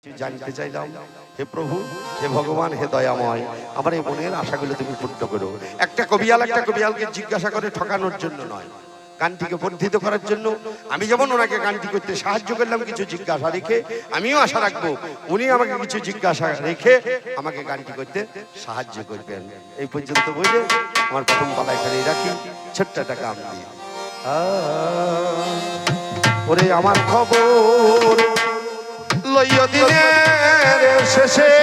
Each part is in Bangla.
জানতে চাইলাম, হে প্রভু, হে ভগবান, হে দয়াময়, আমার এই মনের আশাগুলো তুমি পূর্ণ করো। একটা কবিয়ালকে জিজ্ঞাসা করে ঠকানোর জন্য নয়, গানটিকে বর্ধিত করার জন্য। আমি যেমন ওনাকে গানটি করতে সাহায্য করলাম কিছু জিজ্ঞাসা রেখে, আমিও আশা রাখবো উনি আমাকে কিছু জিজ্ঞাসা রেখে আমাকে গানটি করতে সাহায্য করবেন। এই পর্যন্ত বলে আমার প্রথম পালা এখানে রাখি, ছোট্ট একটা গান দিয়ে। ওরে আমার খবর লইয়া দিনের শেষে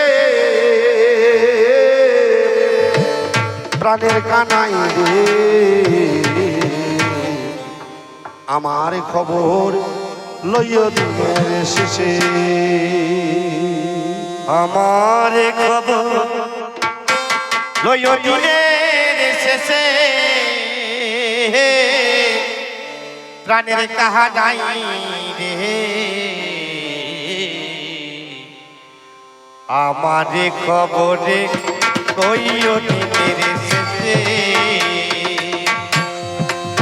প্রাণের কানাই রে, আমার খবর লইয়া দিনের শেষে, আমার খবর লইয়া দিনের শেষে প্রাণের কাহানাই রে, আমার খবরে লইয়া দিনের শেষে,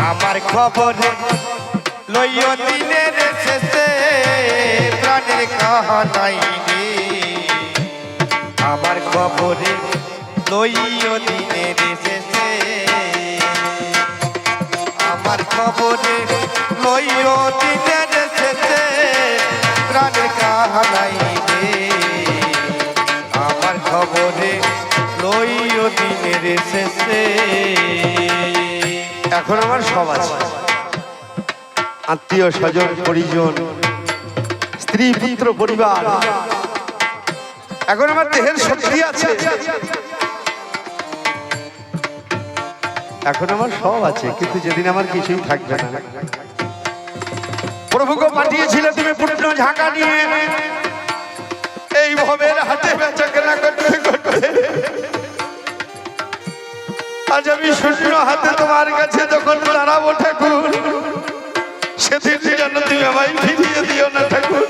আমার খবরে লইয়া দিনের শেষে প্রাণের কাহানাই রে, আমার খবরে লইয়া দিনের শেষে, আমার খবরে লইয়া দিনের শেষে প্রাণের কাহানাই রে, আমার খবরে লইয়া দিনের শেষে। এখন আমার সব আছে, আত্মীয় স্বজন পরিজন, স্ত্রী পুত্র পরিবার, এখন আমার দেহের শক্তি আছে, এখন আমার সব আছে, কিন্তু যেদিন আমার কিছুই থাকবে না। প্রভুকে পাঠিয়েছিলে তুমি পূর্ণ ঝাঁকা নিয়ে, এই ভবের হাতে বেচা কেনা করতে করতে আজ আমি শূন্য হাতে তোমার কাছে যখন দাঁড়াবো ঠাকুর, সেদিন যেন তুমি আমায় ফিরিয়ে দিও না ঠাকুর,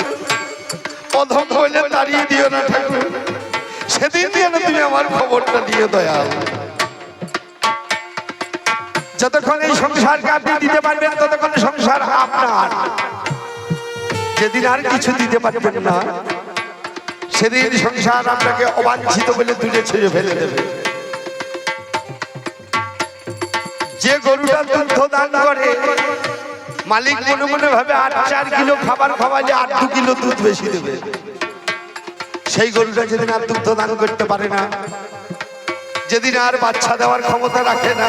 অধম হইলে তাড়িয়ে দিও না ঠাকুর, সেদিন যেন তুমি আমার খবরটা দিয়ে দয়াল। যতক্ষণ এই সংসারকে আপনি দিতে পারবেন ততক্ষণ সংসার আপনার, যেদিন আর কিছু দিতে পারবেন না সেদিন সংসার আপনাকে অবাঞ্ছিত বলে দূরে ছেড়ে ফেলে দেবে। যে গরুটা দুধ দান করে মালিক মনে মনে ভাবে 8-4 কিলো খাবার খাওয়ালে 8-2 কিলো দুধ বেশি দেবে, সেই গরুটা যেদিন আর দুধ দান করতে পারে না, যেদিন আর বাচ্চা দেওয়ার ক্ষমতা রাখে না,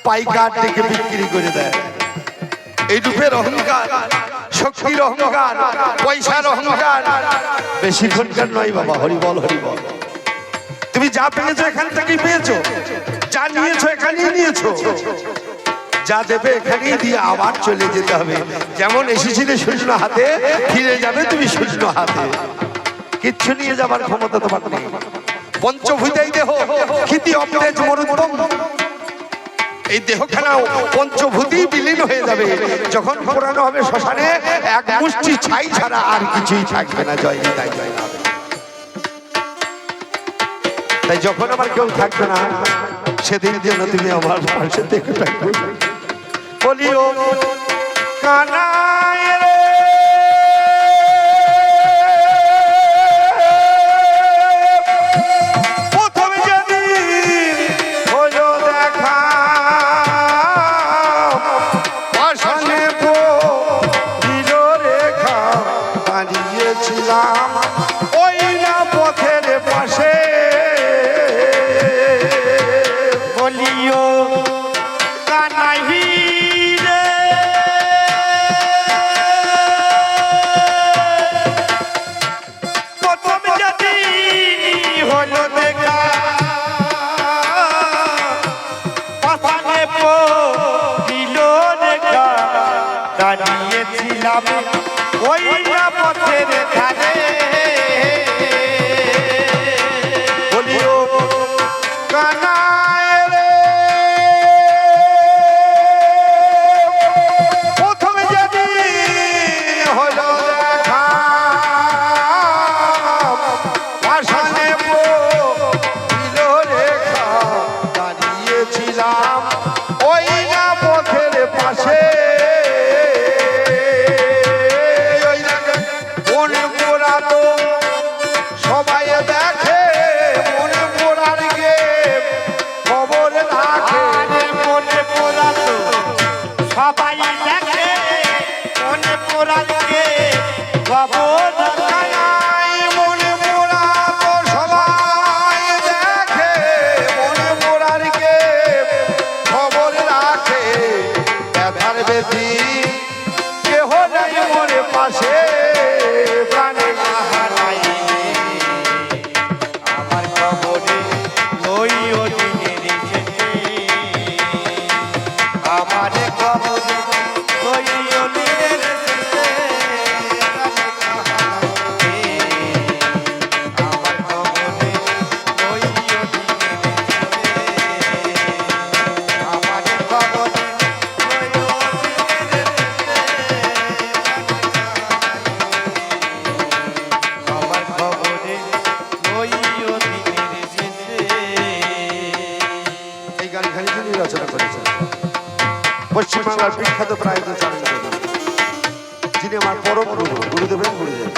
পাইকার ডেকে বিক্রি করে দেয়। এই রূপের অহংকার, শক্তির অহংকার, পয়সার অহংকার বেশিক্ষণকার নয় বাবা। হরিবল হরিবল। তুমি যা পেয়েছো এখান থেকেই পেয়েছো, যা নিয়েছো এখানেই নিয়েছো, যা দেবে এখানেই দিয়ে আবার চলে যেতে হবে। যেমন এসেছিলে শূন্য হাতে, ফিরে যাবে তুমি শূন্য হাতে, কিচ্ছু নিয়ে যাবার ক্ষমতা তোমার নেই। পঞ্চভূতেই দেহ ক্ষিতি অপতেজ মরুত্তম, এই দেহখানাও পঞ্চভূতি বিলীন হয়ে যাবে। যখন পোড়ানো হবে শ্মশানে, এক মুষ্টি ছাই ছাড়া আর কিছুই থাকবে না। জয় নিতাই, জয় না। তাই যখন আমার কেউ থাকবে না সেদিন যেন তুমি আমার পাশে থেকে থাকবে। বলিও কানাই রে, প্রথমে যেদিন হলো দেখা পাশানে পড়িল রেখা, দাঁড়িয়েছিলাম ওই না পথের পাশে, বলিও কানাই রে, প্রথম যদি হলো দেখা পাশানে পড়িল রেখা, দাঁড়িয়েছিলাম ওই না পথের ধারে, বাংলার বিখ্যাত প্রায়ত চারণ যিনি আমার পরম গুরু, গুরুদেবের গুরুদেব।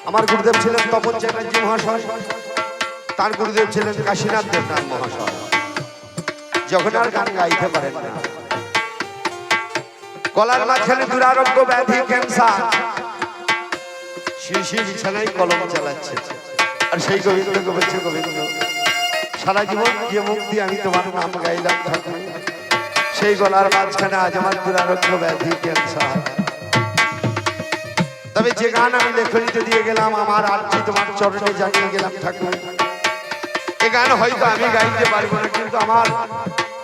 আমার গুরুদেব ছিলেন তপন চ্যাটার্জি মহাশয়, তার গুরুদেব ছিলেন কাশীনাথ দেবনাথ মহাশয়। যখন আর গান গাইতে পারেন না, গলার মাঝখানে দুরারোগ্য ব্যাধি ক্যান্সার, শিশি বিছানায় কলম চালাচ্ছে আর সেই গোবিন্দকে বলছে, গোবিন্দ সারা জীবন যে মুক্তি আমি তোমার নাম গাইলাম ঠাকুর, সেই গলার মাঝখানে আজ আমার দুরারোগ্য ব্যাধি ক্যান্সার। তবে যে গান আমি লেখনীতে দিয়ে গেলাম, আমার আর্জি তোমার চরণে জানিয়ে গেলাম ঠাকুর, এ গান হয়তো আমি গাইতে পারবো না, কিন্তু আমার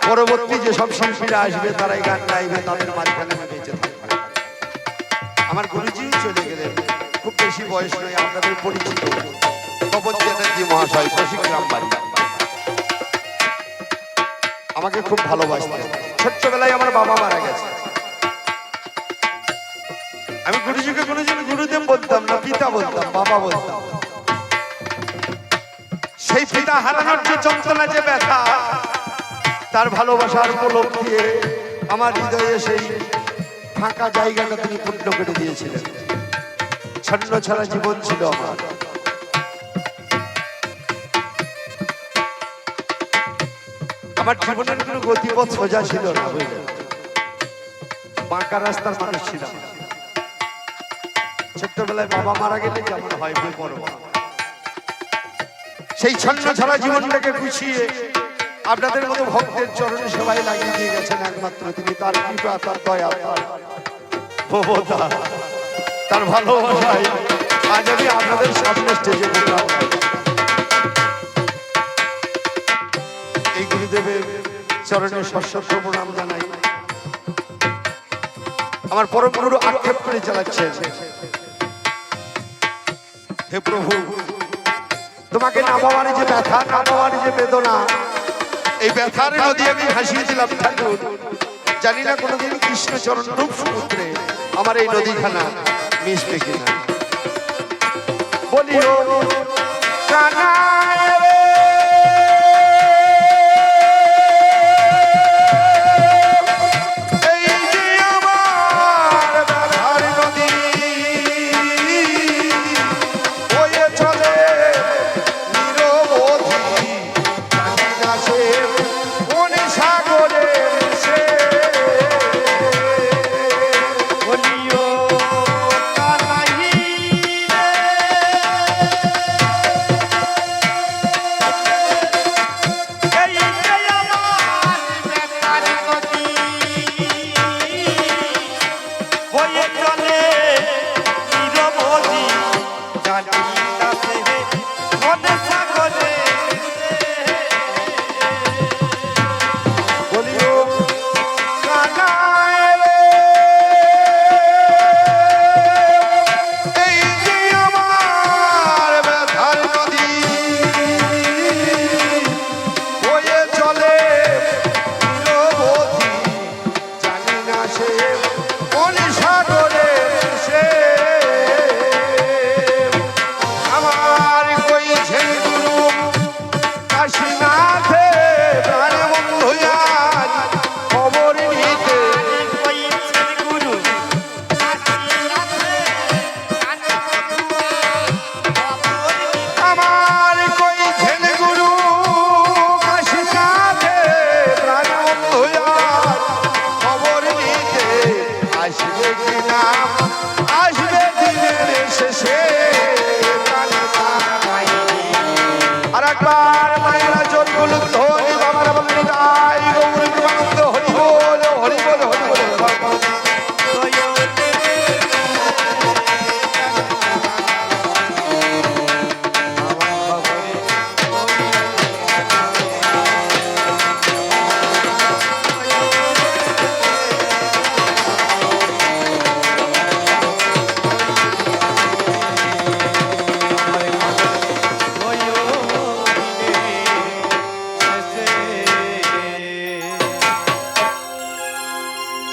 পরবর্তী যেসব শিল্পীরা আসবে তারা এই গান গাইবে, তাদের মাঝখানে আমি বেঁচে থাকবো। আমার গুরুজিও চলে গেলেন, খুব বেশি বয়স নয়, আপনাদের পরিচিত তপন চ্যাটার্জি মহাশয়, প্রশিগ্রাম বাড়ি। আমাকে খুব ভালোবাসতেন। ছোট্টবেলায় আমার বাবা মারা গেছে। আমি গুরুজিকে কোনোদিন গুরুদেব বলতাম না, পিতা বলতাম, বাবা বলতাম। সেই পিতা হারানোর যে যন্ত্রণা, যে ব্যথা, তার ভালোবাসার পলক দিয়ে আমার হৃদয়ে সেই ফাঁকা জায়গাটা তিনি পূর্ণ করে দিয়েছিলেন। ছন্ন ছাড়া জীবন ছিল আমার। আমার জীবনের কোনো গতিপথ সোজা ছিল না, বুঝলেন, বাঁকা রাস্তার মানুষ ছিলাম। ছোট্টবেলায় বাবা মারা গেলে যেমন হয় বেপরোয়া, সেই ছন্ন ছাড়া জীবনটাকে গুছিয়ে আপনাদের মতো ভক্তের চরণে সেবায় লাগিয়ে দিয়ে গেছেন একমাত্র তিনি। তার কৃপা, তার দয়া, তার মমতা, তার ভালোবাসায় আজ আমি আপনাদের সামনে স্টেজে বললাম। এই গুরুদেবের চরণে সশ্রদ্ধ প্রণাম জানাই। আমার পরম গুরু আক্ষেপ করে চালাচ্ছেন, হে প্রভু, তোমাকে না পাওয়ার যে ব্যথা, না পাওয়ার যে বেদনা, এই ব্যথার নদী আমি ভাসিয়ে দিলাম ঠাকুর। জানি না কোনোদিন কৃষ্ণচরণ রূপ সমুদ্রে আমার এই নদীখানা মিশবে কিনা। বলিও কানায় রে, এই যে আমার ব্যথার নদী বয়ে চলে নিরবধি, জানি না সে কোন সাগরে সে। বলিও কানাই এই যে আমার ব্যথার নদী বয়ে চলে নিরবধি, জানি না সে কোন সাগরে। বলিও কানায় রে, এই যে আমার ব্যথার নদী বয়ে চলে নিরবধি, জানি না সে কোন সাগরে সে। আমার কইছেন গুরু কাশীনাথে প্রাণ বন্ধু আজ খবর নিতে। কইছেন গুরু আমার কইছেন গুরু কাশীনাথে প্রাণ বন্ধু আজ খবর নিতে। আসবে কিনা, আসবে দিনের শেষে, আর একবার মায়েরা জোর বলুন, ধনী বাবার বলুন, তাই গো